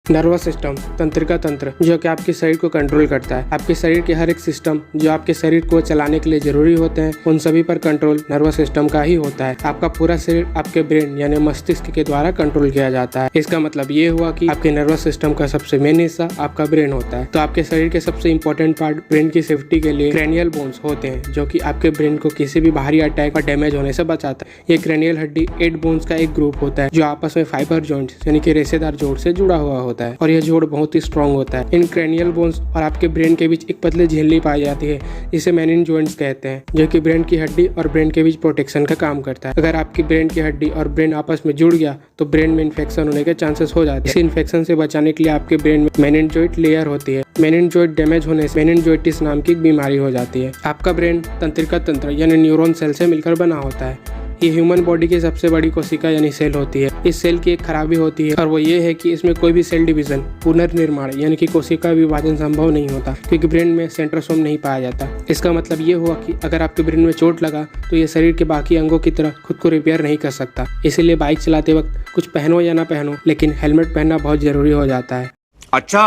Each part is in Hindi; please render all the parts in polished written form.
नर्वस सिस्टम, तंत्रिका तंत्र, जो कि आपके शरीर को कंट्रोल करता है। आपके शरीर के हर एक सिस्टम जो आपके शरीर को चलाने के लिए जरूरी होते हैं, उन सभी पर कंट्रोल नर्वस सिस्टम का ही होता है। आपका पूरा शरीर आपके ब्रेन यानी मस्तिष्क के द्वारा कंट्रोल किया जाता है। इसका मतलब ये हुआ कि आपके नर्वस सिस्टम का सबसे मेन हिस्सा आपका ब्रेन होता है। तो आपके शरीर के सबसे इंपॉर्टेंट पार्ट ब्रेन की सेफ्टी के लिए क्रेनियल बोन्स होते हैं, जो कि आपके ब्रेन को किसी भी बाहरी अटैक और डैमेज होने से बचाता है। ये क्रेनियल हड्डी 8 बोन्स का एक ग्रुप होता है, जो आपस में फाइबर जॉइंट्स यानी कि रेशेदार जोड़ से जुड़ा हुआ होता है, और यह जोड़ बहुत ही स्ट्रॉन्ग होता है। इन क्रेनियल बोन्स और आपके ब्रेन के बीच एक पतली झिल्ली पाई जाती है, जिसे मेनिनजॉइंट्स कहते हैं, जो कि ब्रेन की हड्डी और ब्रेन के बीच प्रोटेक्शन का काम करता है। अगर आपकी ब्रेन की हड्डी और ब्रेन आपस में जुड़ गया तो ब्रेन में इन्फेक्शन होने के चांसेस हो जाते हैं। इस इन्फेक्शन से बचाने के लिए आपके ब्रेन में मेनिनजॉइट लेयर होती है। मेनिनजॉइट डैमेज होने से मेनिनजॉइटिस नाम की बीमारी हो जाती है। आपका ब्रेन तंत्रिका तंत्र यानी न्यूरॉन सेल से मिलकर बना होता है। ये ह्यूमन बॉडी की सबसे बड़ी कोशिका यानी सेल होती है। इस सेल की एक खराबी होती है, और वो ये है कि इसमें कोई भी सेल डिवीजन पुनर्निर्माण यानी कि कोशिका विभाजन संभव नहीं होता, क्योंकि ब्रेन में सेंट्रोसोम नहीं पाया जाता। इसका मतलब ये हुआ कि अगर आपके ब्रेन में चोट लगा तो ये शरीर के बाकी अंगों की तरह खुद को रिपेयर नहीं कर सकता। इसीलिए बाइक चलाते वक्त कुछ पहनो या ना पहनो, लेकिन हेलमेट पहनना बहुत जरूरी हो जाता है। अच्छा,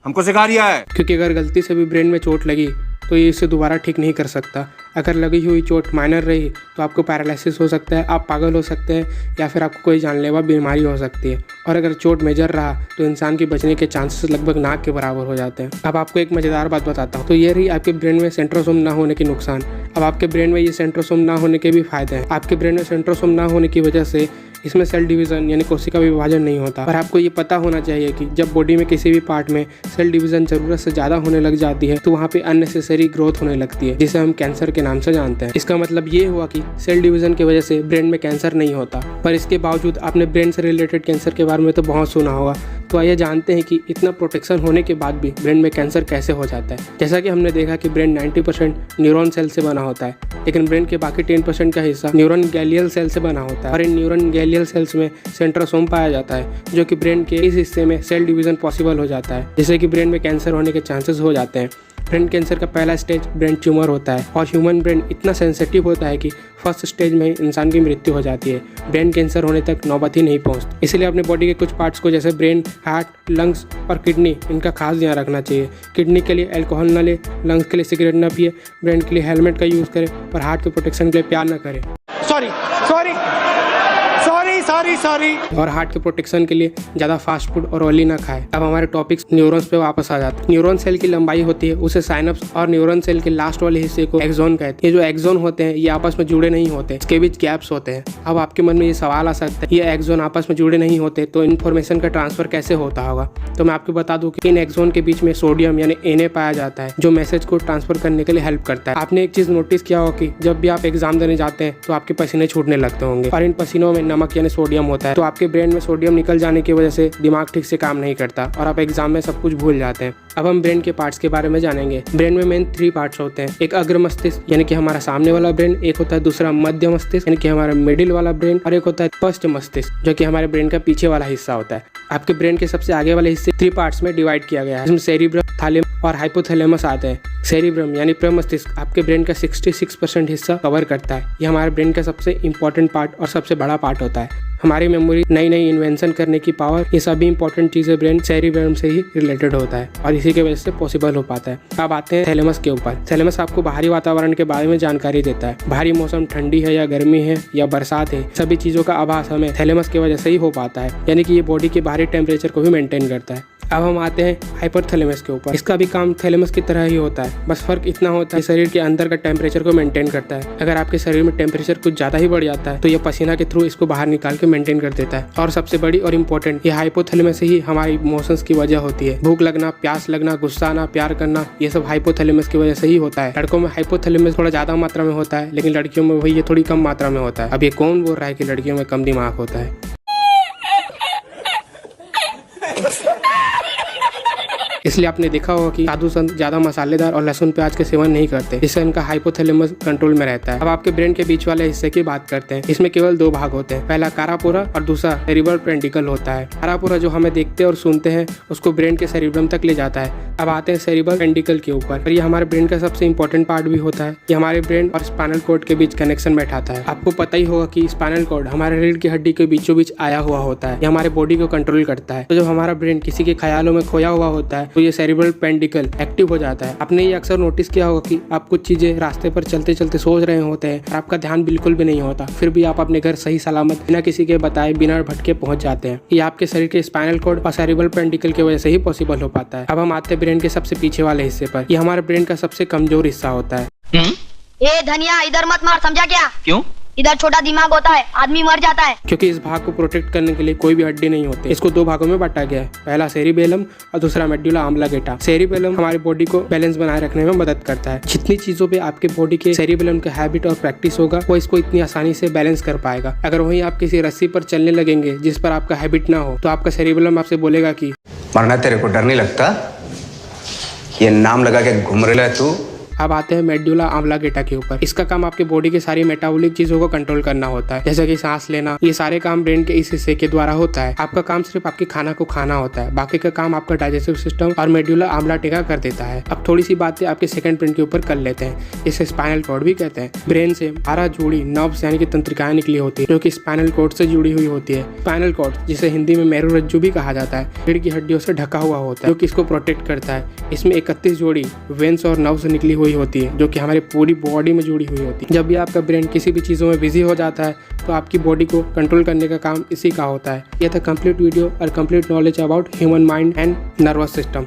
हमको सिखा रिया है। क्योंकि अगर गलती से भी ब्रेन में चोट लगी तो ये इसे दोबारा ठीक नहीं कर सकता। अगर लगी हुई चोट माइनर रही तो आपको पैरालिसिस हो सकता है, आप पागल हो सकते हैं, या फिर आपको कोई जानलेवा बीमारी हो सकती है। और अगर चोट मेजर रहा तो इंसान के बचने के चांसेस लगभग ना के बराबर हो जाते हैं। अब आपको एक मजेदार बात बताता हूँ। तो ये रही आपके ब्रेन में सेंट्रोसोम ना होने के नुकसान। अब आपके ब्रेन में ये सेंट्रोसोम ना होने के भी फायदे हैं। आपके ब्रेन में सेंट्रोसोम ना होने की वजह से इसमें सेल डिवीजन यानी कोशिका विभाजन नहीं होता। पर आपको ये पता होना चाहिए कि जब बॉडी में किसी भी पार्ट में सेल डिवीजन जरूरत से ज्यादा होने लग जाती है तो वहाँ पे अननेसेसरी ग्रोथ होने लगती है, जिसे हम कैंसर के नाम से जानते हैं। इसका मतलब ये हुआ कि सेल डिवीजन की वजह से ब्रेन में कैंसर नहीं होता। पर इसके बावजूद आपने ब्रेन से रिलेटेड कैंसर के बारे में तो बहुत सुना होगा। तो आइए जानते हैं कि इतना प्रोटेक्शन होने के बाद भी ब्रेन में कैंसर कैसे हो जाता है। जैसा कि हमने देखा कि ब्रेन 90% न्यूरॉन सेल से बना होता है, लेकिन ब्रेन के बाकी 10% का हिस्सा न्यूरॉन गैलियल सेल से बना होता है, और इन न्यूरॉन गैलियल सेल्स में सेंट्रोसोम पाया जाता है, जो कि ब्रेन के इस हिस्से में सेल डिवीजन पॉसिबल हो जाता है, जिससे कि ब्रेन में कैंसर होने के चांसेस हो जाते हैं। ब्रेन कैंसर का पहला स्टेज ब्रेन ट्यूमर होता है, और ह्यूमन ब्रेन इतना सेंसिटिव होता है कि फर्स्ट स्टेज में इंसान की मृत्यु हो जाती है। ब्रेन कैंसर होने तक नौबत ही नहीं पहुंचती। इसलिए अपने बॉडी के कुछ पार्ट्स को जैसे ब्रेन, हार्ट, लंग्स और किडनी, इनका खास ध्यान रखना चाहिए। किडनी के लिए अल्कोहल न ले, लंग्स के लिए सिगरेट न पिए, ब्रेन के लिए हेलमेट का यूज़ करें, और हार्ट के प्रोटेक्शन के लिए प्यार न करें। सॉरी। और हार्ट के प्रोटेक्शन के लिए ज़्यादा फास्ट फूड और ऑयली ना खाएं। अब हमारे टॉपिक्स न्यूरॉन्स पे वापस आ जाते हैं। न्यूरॉन सेल की लंबाई होती है उसे साइनप्स, और न्यूरॉन सेल के लास्ट वाले हिस्से को एक्सोन कहते हैं। ये जो एक्सोन होते हैं ये आपस में जुड़े नहीं होते, इसके बीच गैप्स होते हैं। अब आपके मन में ये सवाल आ सकता है, ये एक्सोन आपस में जुड़े नहीं होते तो इन्फॉर्मेशन का ट्रांसफर कैसे होता होगा। तो मैं आपको बता दूं कि इन एक्सोन के बीच में सोडियम यानी Na पाया जाता है, जो मैसेज को ट्रांसफर करने के लिए हेल्प करता है। आपने एक चीज नोटिस किया होगा कि जब भी आप एग्जाम देने जाते हैं तो आपके पसीने छूटने लगते होंगे, और इन पसीनों में नमक यानी सोडियम होता है। तो आपके ब्रेन में सोडियम निकल जाने की वजह से दिमाग ठीक से काम नहीं करता, और आप एग्जाम में सब कुछ भूल जाते हैं। अब हम ब्रेन के पार्ट्स के बारे में जानेंगे। ब्रेन में मेन 3 पार्ट्स होते हैं। एक अग्र मस्तिष्क यानी कि हमारा सामने वाला ब्रेन, एक होता है दूसरा मध्य मस्तिष्क यानी कि हमारा मिडिल वाला ब्रेन, और एक होता है पश्च मस्तिष्क जो कि हमारे ब्रेन का पीछे वाला हिस्सा होता है। आपके ब्रेन के सबसे आगे वाले हिस्से 3 पार्ट्स में डिवाइड किया गया है, जिसमें सेरिब्रम, थैलेमस और हाइपोथैलेमस आते हैं। सेरिब्रम यानी प्रमस्तिष्क आपके ब्रेन का 66% हिस्सा कवर करता है। ये हमारे ब्रेन का सबसे इंपॉर्टेंट पार्ट और सबसे बड़ा पार्ट होता है। हमारी मेमोरी, नई नई इन्वेंशन करने की पावर, ये सभी इंपॉर्टेंट चीज़ें ब्रेन सेरिब्रम से ही रिलेटेड होता है, और इसी के वजह से पॉसिबल हो पाता है। अब आते हैं थैलेमस के ऊपर। थैलेमस आपको बाहरी वातावरण के बारे में जानकारी देता है। बाहरी मौसम ठंडी है या गर्मी है या बरसात है, सभी चीज़ों का आभास हमें थैलेमस की वजह से ही हो पाता है, यानी कि ये बॉडी के बाहरी टेम्परेचर को भी मेंटेन करता है। अब हम आते हैं हाइपोथैलेमस के ऊपर। इसका भी काम थैलेमस की तरह ही होता है, बस फर्क इतना होता है शरीर के अंदर का टेम्परेचर को मेंटेन करता है। अगर आपके शरीर में टेम्परेचर कुछ ज़्यादा ही बढ़ जाता है तो ये पसीना के थ्रू इसको बाहर निकाल के मेंटेन कर देता है। और सबसे बड़ी और इम्पोर्टेंट, ये हाइपोथैलेमस से ही हमारी इमोशंस की वजह होती है। भूख लगना, प्यास लगना, गुस्सा आना, प्यार करना, ये सब हाइपोथैलेमस की वजह से ही होता है। लड़कों में हाइपोथैलेमस थोड़ा ज़्यादा मात्रा में होता है, लेकिन लड़कियों में वही ये थोड़ी कम मात्रा में होता है। अब ये कौन बोल रहा है कि लड़कियों में कम दिमाग होता है? इसलिए आपने देखा होगा कि साधु संत ज्यादा मसालेदार और लहसुन प्याज के सेवन नहीं करते, जिससे इनका हाइपोथैलेमस कंट्रोल में रहता है। अब आपके ब्रेन के बीच वाले हिस्से की बात करते हैं। इसमें केवल दो भाग होते हैं, पहला कारापोरा और दूसरा सेरिब्रल पेंटिकल होता है। कारापोरा जो हमें देखते और सुनते हैं उसको ब्रेन के सेरिब्रम तक ले जाता है। अब आते हैं सेरिब्रल पेंटिकल के ऊपर, और ये हमारे ब्रेन का सबसे इंपॉर्टेंट पार्ट भी होता है। ये हमारे ब्रेन और स्पाइनल कॉर्ड के बीच कनेक्शन बैठाता है। आपको पता ही होगा कि स्पाइनल कॉर्ड हमारे रीढ़ की हड्डी के बीचों बीच आया हुआ होता है। ये हमारे बॉडी को कंट्रोल करता है। तो जब हमारा ब्रेन किसी के ख्यालों में खोया हुआ होता है तो ये सेरिब्रल पेंटिकल एक्टिव हो जाता है। आपने ये अक्सर नोटिस किया होगा कि आप कुछ चीजें रास्ते पर चलते चलते सोच रहे होते हैं और आपका ध्यान बिल्कुल भी नहीं होता, फिर भी आप अपने घर सही सलामत बिना किसी के बताए बिना भटके पहुंच जाते हैं। ये आपके शरीर के स्पाइनल कॉर्ड और सेरिब्रल पेंटिकल की वजह से ही पॉसिबल हो पाता है। अब हम आते हैं ब्रेन के सबसे पीछे वाले हिस्से पर। ये हमारे ब्रेन का सबसे कमजोर हिस्सा होता है। ए धनिया, इधर मत मार, समझा क्या? क्यों? इधर छोटा दिमाग होता है, आदमी मर जाता है। क्योंकि इस भाग को प्रोटेक्ट करने के लिए कोई भी हड्डी नहीं होती। इसको दो भागों में बांटा गया है, पहला सेरिबेलम और दूसरा मेडुला ऑब्लांगेटा। सेरिबेलम हमारे बॉडी को बैलेंस बनाए रखने में मदद करता है। जितनी चीजों पे आपके बॉडी के सेरिबेलम का हैबिट और प्रैक्टिस होगा वो इसको इतनी आसानी से बैलेंस कर पाएगा। अगर वहीं आप किसी रस्सी पर चलने लगेंगे जिस पर आपका हैबिट ना हो तो आपका सेरिबेलम आपसे बोलेगा कि मरना तेरे को डर नहीं लगता? ये नाम लगा के घूम रहा है तू। अब आते हैं मेडुला ऑब्लांगेटा के ऊपर। इसका काम आपके बॉडी की सारी मेटाबॉलिक चीजों को कंट्रोल करना होता है, जैसे कि सांस लेना। ये सारे काम ब्रेन के इस हिस्से के द्वारा होता है। आपका काम सिर्फ आपके खाना को खाना होता है, बाकी का काम आपका डाइजेस्टिव सिस्टम और मेडुला ऑब्लांगेटा कर देता है। अब थोड़ी सी बातें आपके सेकंड ब्रेन के ऊपर कर लेते हैं, इसे स्पाइनल कॉर्ड भी कहते हैं। ब्रेन से 12 जोड़ी नर्व्स यानी कि तंत्रिकाएं निकली होती है जो कि स्पाइनल कॉर्ड से जुड़ी हुई होती है। स्पाइनल कॉर्ड जिसे हिंदी में मेरुरज्जु भी कहा जाता है, रीढ़ की हड्डियों से ढका हुआ होता है जो कि इसको प्रोटेक्ट करता है। इसमें 31 जोड़ी वेन्स और नर्व्स निकली हुई होती है जो कि हमारी पूरी बॉडी में जुड़ी हुई होती है। जब भी आपका ब्रेन किसी भी चीज़ों में बिजी हो जाता है तो आपकी बॉडी को कंट्रोल करने का काम इसी का होता है। यह था कंप्लीट वीडियो और complete knowledge about human mind and nervous system.